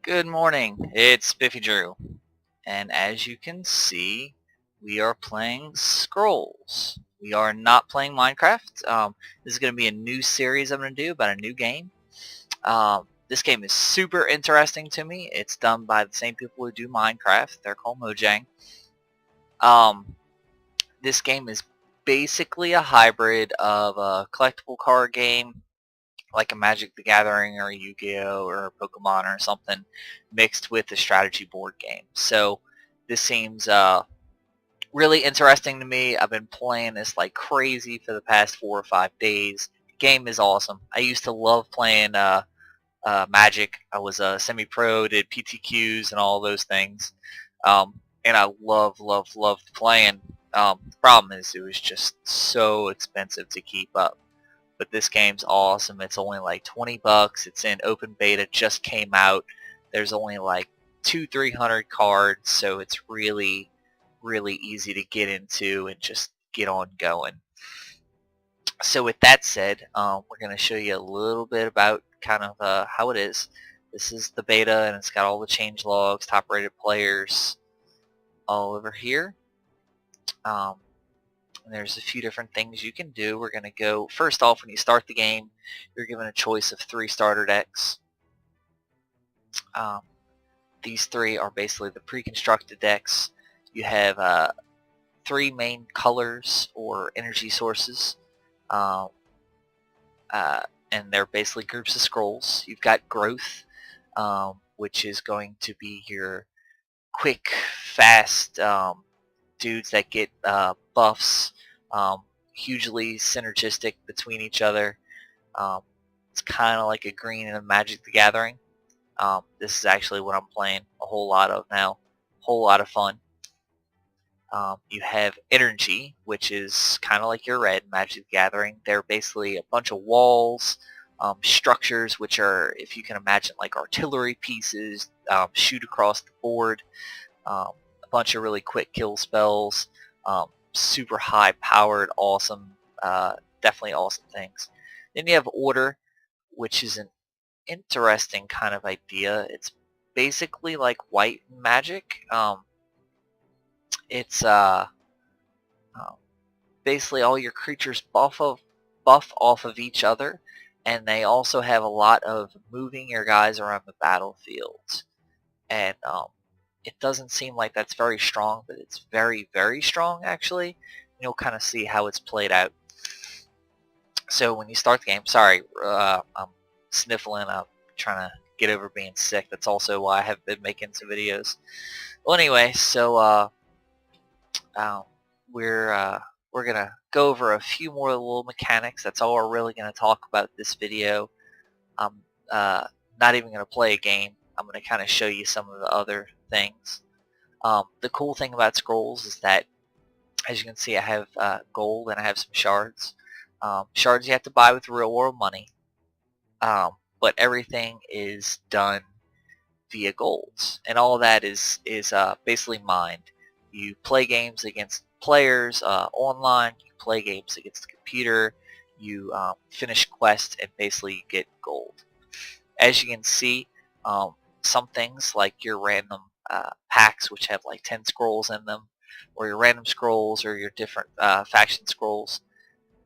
Good morning, it's SpiffyDrew, and as you can see, we are playing Scrolls. We are not playing Minecraft. This is going to be a new series I'm going to do about a new game. This game is super interesting to me. It's done by the same people who do Minecraft. They're called Mojang. This game is basically a hybrid of a collectible card game like a Magic the Gathering or a Yu-Gi-Oh or a Pokemon or something mixed with a strategy board game. So this seems really interesting to me. I've been playing this like crazy for the past 4 or 5 days. The game is awesome. I used to love playing Magic. I was a semi-pro, did PTQs and all those things. And I loved playing. The problem is it was just so expensive to keep up. But this game's awesome. It's only like 20 bucks. It's in open beta, just came out. There's only like 200-300 cards, so it's really easy to get into and just get on going. So with that said, we're going to show you a little bit about kind of how it is. This is the beta, and it's got all the change logs, top rated players all over here. And there's a few different things you can do. We're going to go, first off, when you start the game, you're given a choice of 3 starter decks. These 3 are basically the pre-constructed decks. You have 3 main colors or energy sources, and they're basically groups of scrolls. You've got growth, which is going to be your quick, fast dudes that get buffs, hugely synergistic between each other. It's kind of like a green in a Magic the Gathering. This is actually what I'm playing a whole lot of now. Whole lot of fun. You have energy, which is kind of like your red Magic the Gathering. They're basically a bunch of walls, structures, which are, if you can imagine, like artillery pieces, shoot across the board. A bunch of really quick kill spells, super high powered, awesome, definitely awesome things. Then you have order, which is an interesting kind of idea. It's basically like white magic. It's basically all your creatures buff off of each other, and they also have a lot of moving your guys around the battlefield. And it doesn't seem like that's very strong, but it's very strong actually. You'll kind of see how it's played out. So when you start the game, sorry, I'm sniffling. I'm trying to get over being sick. That's also why I have been making some videos. Well, anyway, so we're gonna go over a few more little mechanics. That's all we're really gonna talk about this video. I'm not even gonna play a game. I'm going to kind of show you some of the other things. The cool thing about scrolls is that, as you can see, I have gold and I have some shards. Shards you have to buy with real world money, but everything is done via golds, and all of that is basically mined. You play games against players online. You play games against the computer. You finish quests, and basically you get gold. As you can see, some things like your random packs, which have like 10 scrolls in them, or your random scrolls, or your different faction scrolls,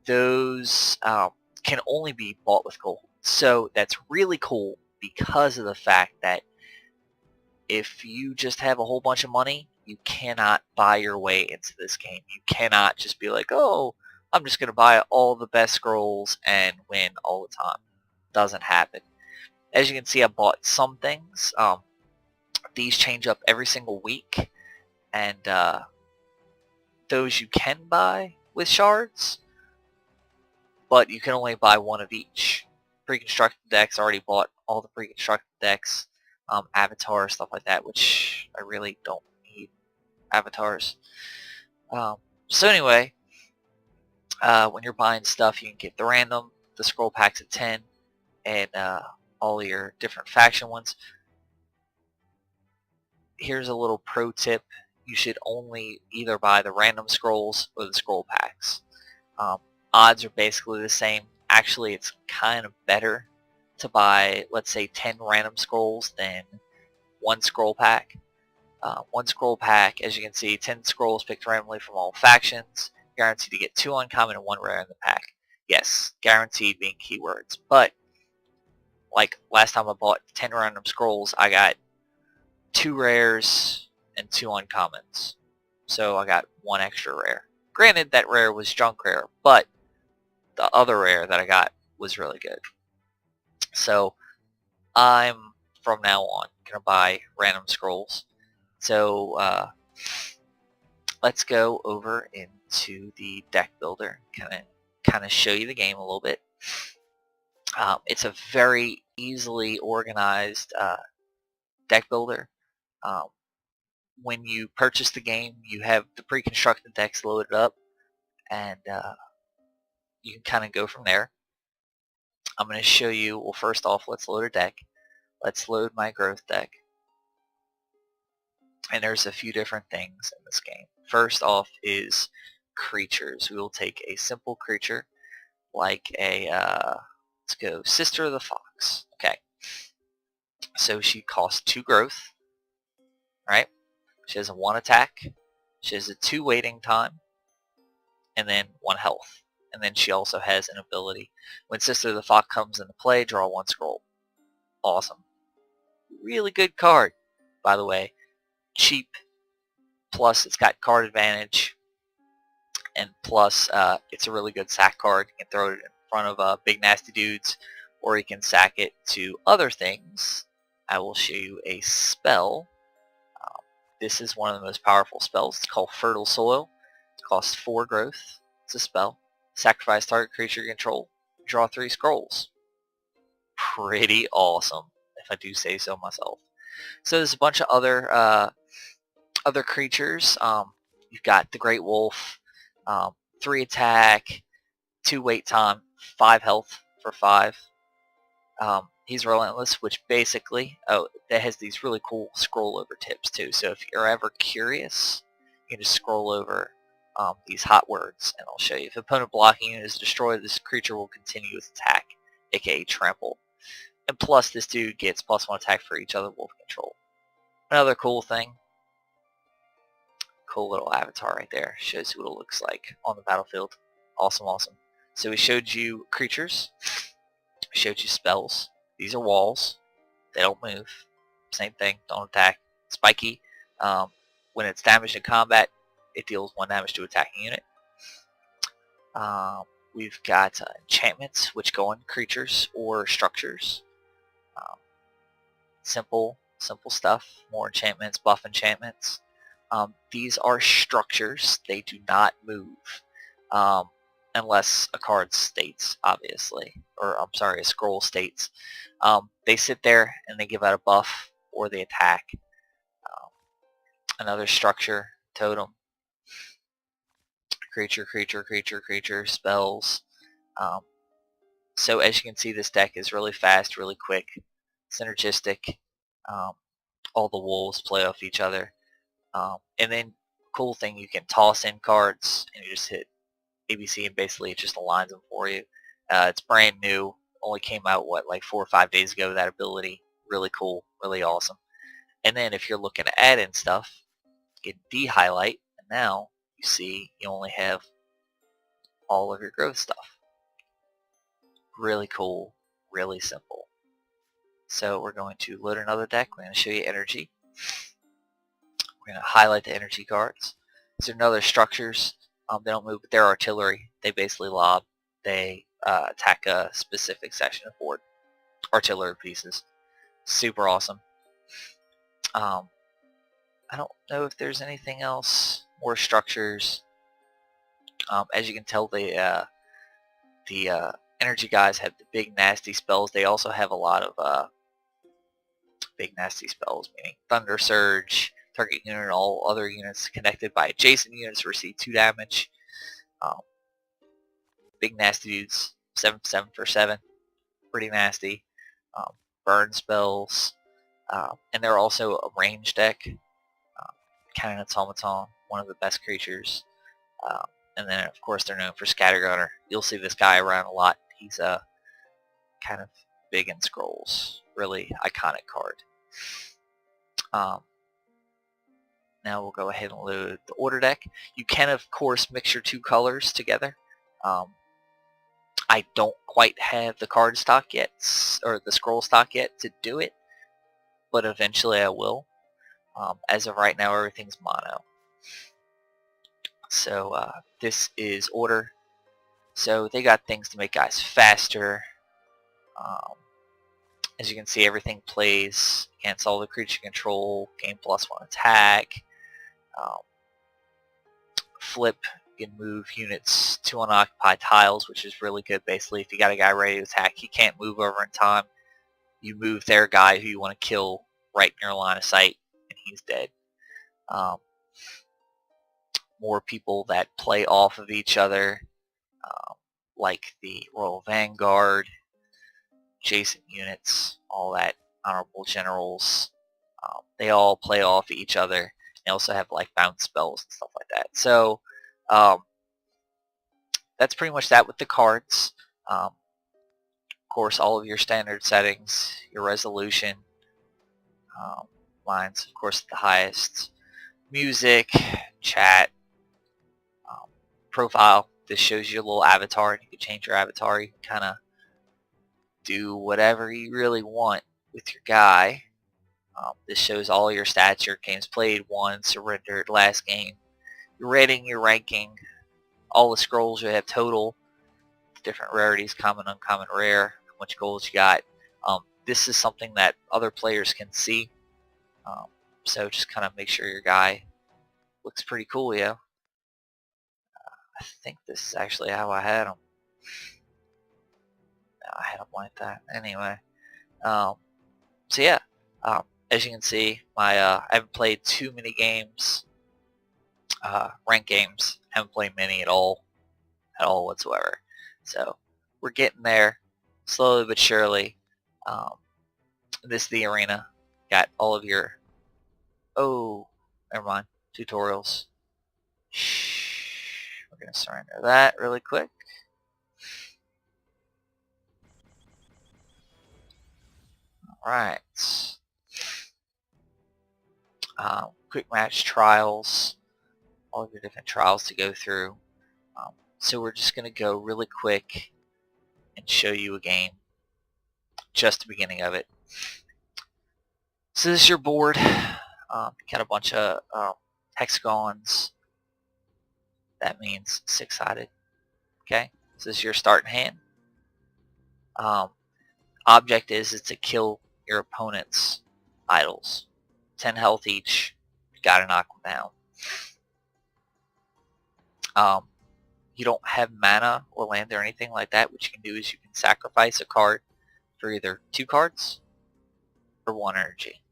those can only be bought with gold. So that's really cool because of the fact that if you just have a whole bunch of money, you cannot buy your way into this game. You cannot just be like, oh, I'm just going to buy all the best scrolls and win all the time. Doesn't happen. As you can see, I bought some things. These change up every single week, and those you can buy with shards, but you can only buy one of each. Pre-constructed decks, I already bought all the pre-constructed decks, avatars, stuff like that, which I really don't need avatars. So anyway, when you're buying stuff, you can get the random, the scroll packs at 10, and all your different faction ones. Here's a little pro tip. You should only either buy the random scrolls or the scroll packs. Odds are basically the same. Actually, it's kind of better to buy, let's say, 10 random scrolls than one scroll pack. One scroll pack, as you can see, 10 scrolls picked randomly from all factions. Guaranteed to get 2 uncommon and 1 rare in the pack. Yes, guaranteed being keywords. But, like last time I bought 10 random scrolls, I got 2 rares and 2 uncommons. So I got 1 extra rare. Granted, that rare was junk rare, but the other rare that I got was really good. So I'm, from now on, going to buy random scrolls. So let's go over into the deck builder, kind of show you the game a little bit. It's a very easily organized deck builder. When you purchase the game, you have the pre-constructed decks loaded up, and you can kind of go from there. I'm going to show you, well, first off, let's load a deck. Let's load my growth deck. And there's a few different things in this game. First off is creatures. We will take a simple creature like a, let's go, Sister of the Fox. Okay. So she costs 2 growth, right? She has a 1 attack. She has a 2 waiting time, and then 1 health. And then she also has an ability. When Sister of the Fox comes into play, draw 1 scroll. Awesome. Really good card, by the way. Cheap, plus it's got card advantage, and plus it's a really good sack card. You can throw it in front of big nasty dudes, or you can sack it to other things. I will show you a spell. This is one of the most powerful spells. It's called Fertile Soil. It costs 4 growth. It's a spell. Sacrifice target creature you control. Draw 3 scrolls. Pretty awesome, if I do say so myself. So there's a bunch of other creatures. You've got the Great Wolf, 3 attack, 2 wait time, 5 health for 5. He's relentless, which basically, that has these really cool scroll over tips too. So if you're ever curious, you can just scroll over these hot words, and I'll show you. If opponent blocking unit is destroyed, this creature will continue its attack, aka trample. And plus, this dude gets +1 attack for each other wolf control. Another cool thing, cool little avatar right there. Shows you what it looks like on the battlefield. Awesome, awesome. So we showed you creatures. We showed you spells. These are walls. They don't move. Same thing. Don't attack. Spiky. When it's damaged in combat, it deals 1 damage to attacking unit. We've got enchantments, which go on creatures or structures. Simple stuff. More enchantments, buff enchantments. These are structures. They do not move. Unless a card states, obviously. Or, I'm sorry, a scroll states. They sit there and they give out a buff, or they attack. Another structure, totem. Creature, spells. So as you can see, this deck is really fast, really quick, synergistic. All the wolves play off each other. And then, cool thing, you can toss in cards, and you just hit ABC, and basically it just aligns them for you. It's brand new. Only came out, like 4 or 5 days ago, that ability. Really cool, really awesome. And then if you're looking to add in stuff, you can de-highlight, and now you see you only have all of your growth stuff. Really cool, really simple. So we're going to load another deck. We're going to show you energy. We're going to highlight the energy cards. These are another structures. They don't move, but they're artillery. They basically lob. They attack a specific section of board. Artillery pieces. Super awesome. I don't know if there's anything else. More structures. As you can tell, the energy guys have the big nasty spells. They also have a lot of big nasty spells, meaning Thunder Surge. Target unit and all other units connected by adjacent units receive 2 damage. Big nasty dudes, 7 for 7, pretty nasty. Burn spells, and they're also a range deck. Cannon Automaton, one of the best creatures. And then of course they're known for Scattergunner. You'll see this guy around a lot. He's kind of big in scrolls. Really iconic card. Um, now we'll go ahead and load the order deck. You can, of course, mix your two colors together. I don't quite have the card stock yet, or the scroll stock yet to do it, but eventually I will. As of right now, everything's mono. So this is order. So they got things to make guys faster. As you can see, everything plays against all the creature control, gain +1 attack. Flip, you can move units to unoccupied tiles, which is really good. Basically, if you got a guy ready to attack, he can't move over in time. You move their guy who you want to kill right in your line of sight, and he's dead. More people that play off of each other, like the Royal Vanguard, adjacent units, all that, honorable generals. They all play off each other. They also have like bounce spells and stuff like that. So that's pretty much that with the cards. Of course, all of your standard settings, your resolution, mine's of course the highest. Music, chat, profile. This shows your little avatar, and you can change your avatar. You can kind of do whatever you really want with your guy. This shows all your stats, your games played, won, surrendered, last game, your rating, your ranking, all the scrolls you have total, different rarities, common, uncommon, rare, how much gold you got. This is something that other players can see. So just kind of make sure your guy looks pretty cool, yeah. I think this is actually how I had him. I had him like that. Anyway, so yeah, as you can see, I haven't played too many games, ranked games. Haven't played many at all whatsoever. So we're getting there, slowly but surely. This is the arena. Got all of your never mind, tutorials. Shh. We're gonna surrender that really quick. Alright. Quick match trials, all of your different trials to go through. So we're just going to go really quick and show you a game, just the beginning of it. So this is your board. Got a bunch of hexagons. That means 6-sided. Okay, so this is your starting hand. Object is to kill your opponent's idols. 10 health each. Gotta knock them down. You don't have mana or land or anything like that. What you can do is you can sacrifice a card for either 2 cards or 1 energy.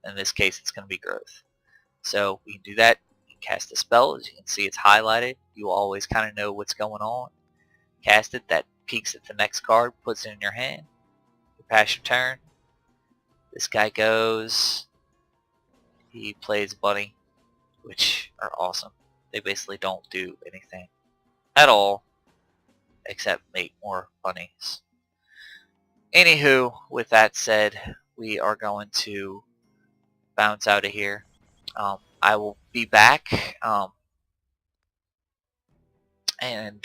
In this case, it's going to be growth. So we can do that. You can cast a spell. As you can see, it's highlighted. You always kind of know what's going on. Cast it. That peeks at the next card, puts it in your hand. You pass your turn. This guy goes. He plays bunny, which are awesome. They basically don't do anything at all except make more bunnies. Anywho, with that said, we are going to bounce out of here. I will be back, and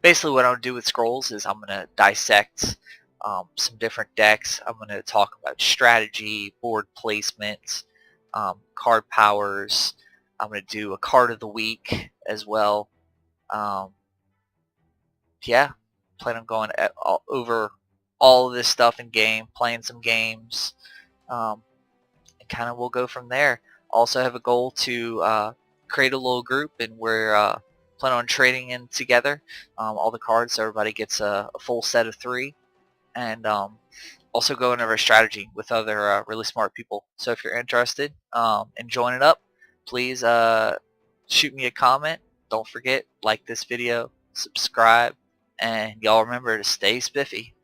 basically what I'm going to do with scrolls is I'm going to dissect some different decks. I'm going to talk about strategy, board placement, card powers. I'm going to do a card of the week as well. Yeah, plan on going over all of this stuff in game, playing some games, and kind of we'll go from there. Also have a goal to create a little group, and we're plan on trading in together all the cards so everybody gets a full set of 3, and also going over a strategy with other really smart people. So if you're interested in joining up, please shoot me a comment. Don't forget, like this video, subscribe, and y'all remember to stay spiffy.